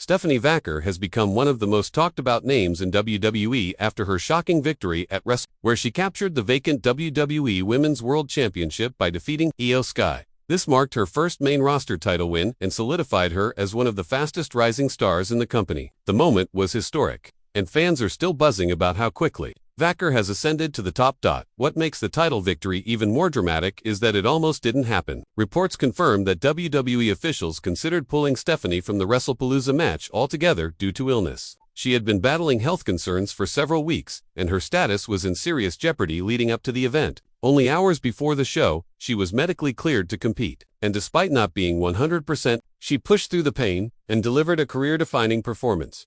Stephanie Vaquer has become one of the most talked about names in WWE after her shocking victory at Wrestle, where she captured the vacant WWE Women's World Championship by defeating Asuka. This marked her first main roster title win and solidified her as one of the fastest rising stars in the company. The moment was historic, and fans are still buzzing about how quickly Vaquer has ascended to the top. What makes the title victory even more dramatic is that it almost didn't happen. Reports confirm that WWE officials considered pulling Stephanie from the Wrestlepalooza match altogether due to illness. She had been battling health concerns for several weeks, and her status was in serious jeopardy leading up to the event. Only hours before the show, she was medically cleared to compete, and despite not being 100%, she pushed through the pain and delivered a career-defining performance.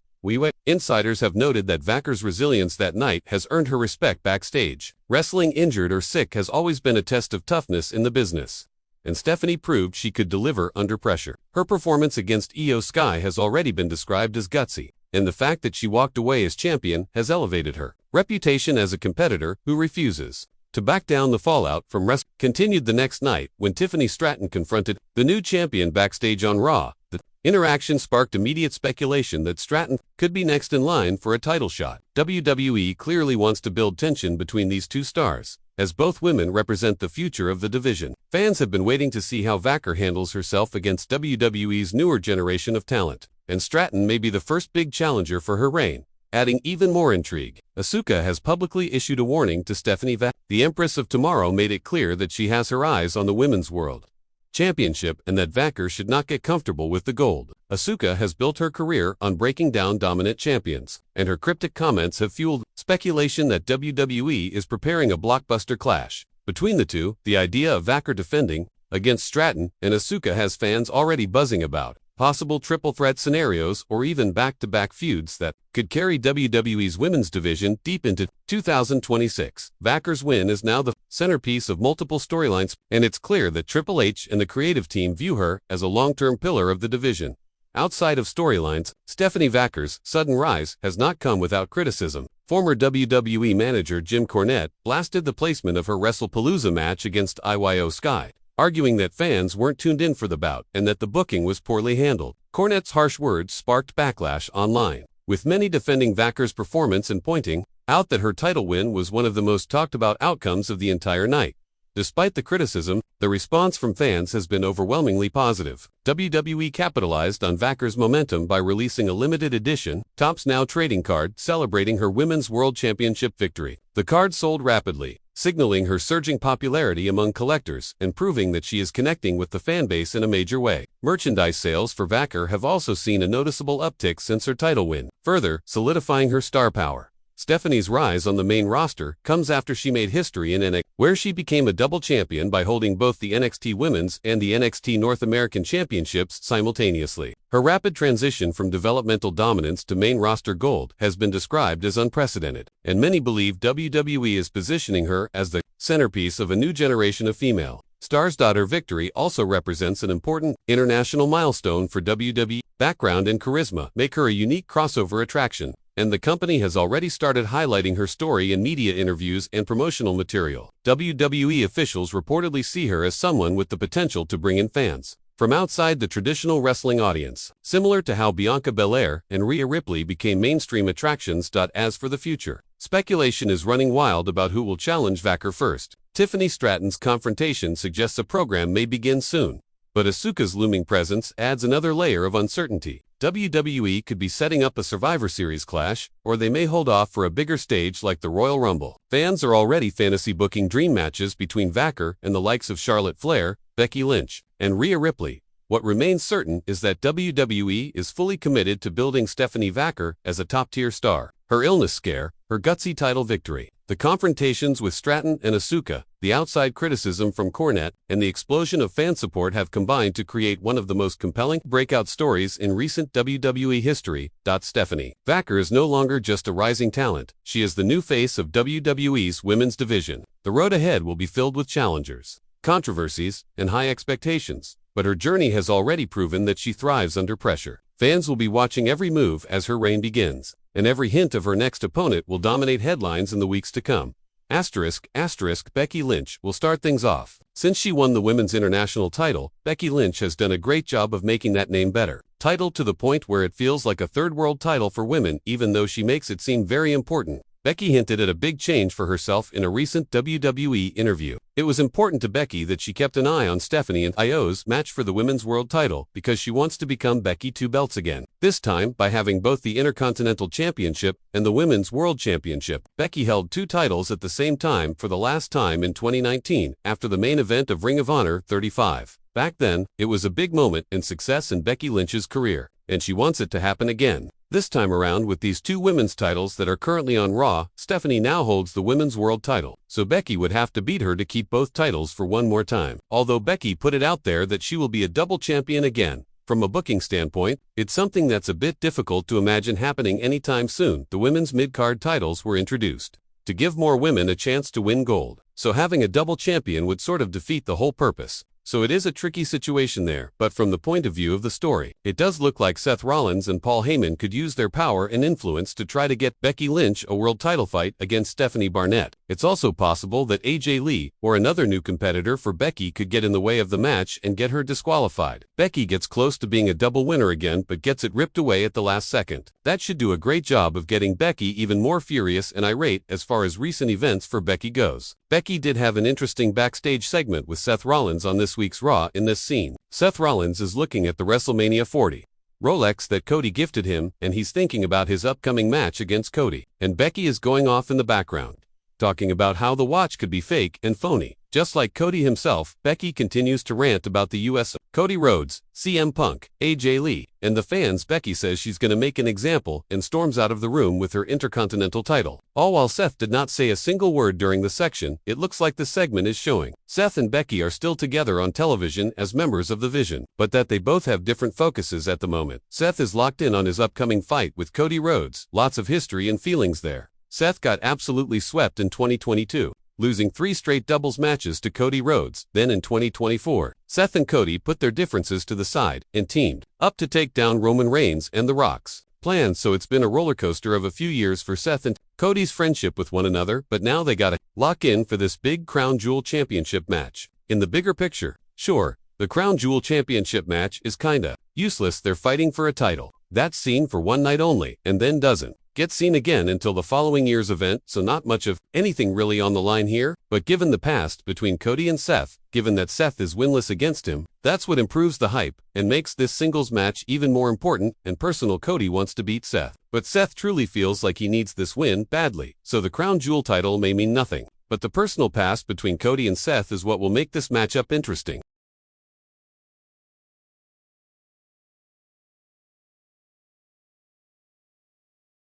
Insiders have noted that Vaquer's resilience that night has earned her respect backstage. Wrestling injured or sick has always been a test of toughness in the business, and Stephanie proved she could deliver under pressure. Her performance against Asuka has already been described as gutsy, and the fact that she walked away as champion has elevated her reputation as a competitor who refuses to back down. The fallout from wrestling continued the next night when Tiffany Stratton confronted the new champion backstage on Raw. The interaction sparked immediate speculation that Stratton could be next in line for a title shot. WWE clearly wants to build tension between these two stars, as both women represent the future of the division. Fans have been waiting to see how Vaquer handles herself against WWE's newer generation of talent, and Stratton may be the first big challenger for her reign, adding even more intrigue. Asuka has publicly issued a warning to Stephanie Vaquer. The Empress of Tomorrow made it clear that she has her eyes on the Women's World Championship and that Vaquer should not get comfortable with the gold. Asuka has built her career on breaking down dominant champions, and her cryptic comments have fueled speculation that WWE is preparing a blockbuster clash between the two. The idea of Vaquer defending against Stratton and Asuka has fans already buzzing about possible triple threat scenarios or even back-to-back feuds that could carry WWE's women's division deep into 2026. Vaquer's win is now the centerpiece of multiple storylines, and it's clear that Triple H and the creative team view her as a long-term pillar of the division. Outside of storylines, Stephanie Vaquer's sudden rise has not come without criticism. Former WWE manager Jim Cornette blasted the placement of her Wrestlepalooza match against Asuka, arguing that fans weren't tuned in for the bout and that the booking was poorly handled. Cornette's harsh words sparked backlash online, with many defending Vaquer's performance and pointing out that her title win was one of the most talked about outcomes of the entire night. Despite the criticism, the response from fans has been overwhelmingly positive. WWE capitalized on Vaquer's momentum by releasing a limited edition, Topps Now trading card celebrating her Women's World Championship victory. The card sold rapidly, signaling her surging popularity among collectors and proving that she is connecting with the fanbase in a major way. Merchandise sales for Vaquer have also seen a noticeable uptick since her title win, further solidifying her star power. Stephanie's rise on the main roster comes after she made history in NXT, where she became a double champion by holding both the NXT Women's and the NXT North American Championships simultaneously. Her rapid transition from developmental dominance to main roster gold has been described as unprecedented, and many believe WWE is positioning her as the centerpiece of a new generation of female stars. Her victory also represents an important international milestone for WWE. Background and charisma make her a unique crossover attraction, and the company has already started highlighting her story in media interviews and promotional material. WWE officials reportedly see her as someone with the potential to bring in fans from outside the traditional wrestling audience, similar to how Bianca Belair and Rhea Ripley became mainstream attractions. As for the future, speculation is running wild about who will challenge Vaquer first. Tiffany Stratton's confrontation suggests a program may begin soon, but Asuka's looming presence adds another layer of uncertainty. WWE could be setting up a Survivor Series clash, or they may hold off for a bigger stage like the Royal Rumble. Fans are already fantasy booking dream matches between Vaquer and the likes of Charlotte Flair, Becky Lynch, and Rhea Ripley. What remains certain is that WWE is fully committed to building Stephanie Vaquer as a top-tier star. Her illness scare, her gutsy title victory, the confrontations with Stratton and Asuka, the outside criticism from Cornette, and the explosion of fan support have combined to create one of the most compelling breakout stories in recent WWE history. Stephanie Vaquer is no longer just a rising talent, she is the new face of WWE's women's division. The road ahead will be filled with challengers, controversies, and high expectations, but her journey has already proven that she thrives under pressure. Fans will be watching every move as her reign begins, and every hint of her next opponent will dominate headlines in the weeks to come. Becky Lynch will start things off. Since she won the Women's International title, Becky Lynch has done a great job of making that name better. title to the point where it feels like a third world title for women even though she makes it seem very important. Becky hinted at a big change for herself in a recent WWE interview. It was important to Becky that she kept an eye on Stephanie and Io's match for the Women's World title because she wants to become Becky Two Belts again. This time by having both the Intercontinental Championship and the Women's World Championship. Becky held two titles at the same time for the last time in 2019 after the main event of Ring of Honor 35. Back then, it was a big moment and success in Becky Lynch's career, and she wants it to happen again. This time around with these two women's titles that are currently on Raw, Stephanie now holds the Women's World title, so Becky would have to beat her to keep both titles for one more time. Although Becky put it out there that she will be a double champion again. From a booking standpoint, it's something that's a bit difficult to imagine happening anytime soon. The women's mid-card titles were introduced to give more women a chance to win gold, so having a double champion would sort of defeat the whole purpose. So it is a tricky situation there, but from the point of view of the story, it does look like Seth Rollins and Paul Heyman could use their power and influence to try to get Becky Lynch a world title fight against Stephanie Barnett. It's also possible that AJ Lee, or another new competitor for Becky, could get in the way of the match and get her disqualified. Becky gets close to being a double winner again but gets it ripped away at the last second. That should do a great job of getting Becky even more furious and irate as far as recent events for Becky goes. Becky did have an interesting backstage segment with Seth Rollins on this week's Raw. In this scene, Seth Rollins is looking at the WrestleMania 40 Rolex that Cody gifted him, and he's thinking about his upcoming match against Cody. And Becky is going off in the background, talking about how the watch could be fake and phony. Just like Cody himself, Becky continues to rant about the US, Cody Rhodes, CM Punk, AJ Lee, and the fans. Becky says she's going to make an example and storms out of the room with her Intercontinental title. All while Seth did not say a single word during the section. It looks like the segment is showing Seth and Becky are still together on television as members of the Vision, but that they both have different focuses at the moment. Seth is locked in on his upcoming fight with Cody Rhodes. Lots of history and feelings there. Seth got absolutely swept in 2022. Losing 3 straight doubles matches to Cody Rhodes. Then in 2024, Seth and Cody put their differences to the side and teamed up to take down Roman Reigns and The Rock's plans. So it's been a roller coaster of a few years for Seth and Cody's friendship with one another, but now they gotta lock in for this big Crown Jewel Championship match. In the bigger picture, sure, the Crown Jewel Championship match is kinda useless. They're fighting for a title that's seen for one night only and then doesn't get seen again until the following year's event, so not much of anything really on the line here. But given the past between Cody and Seth, given that Seth is winless against him, that's what improves the hype and makes this singles match even more important and personal. Cody wants to beat Seth, but Seth truly feels like he needs this win badly, so the Crown Jewel title may mean nothing. But the personal past between Cody and Seth is what will make this matchup interesting.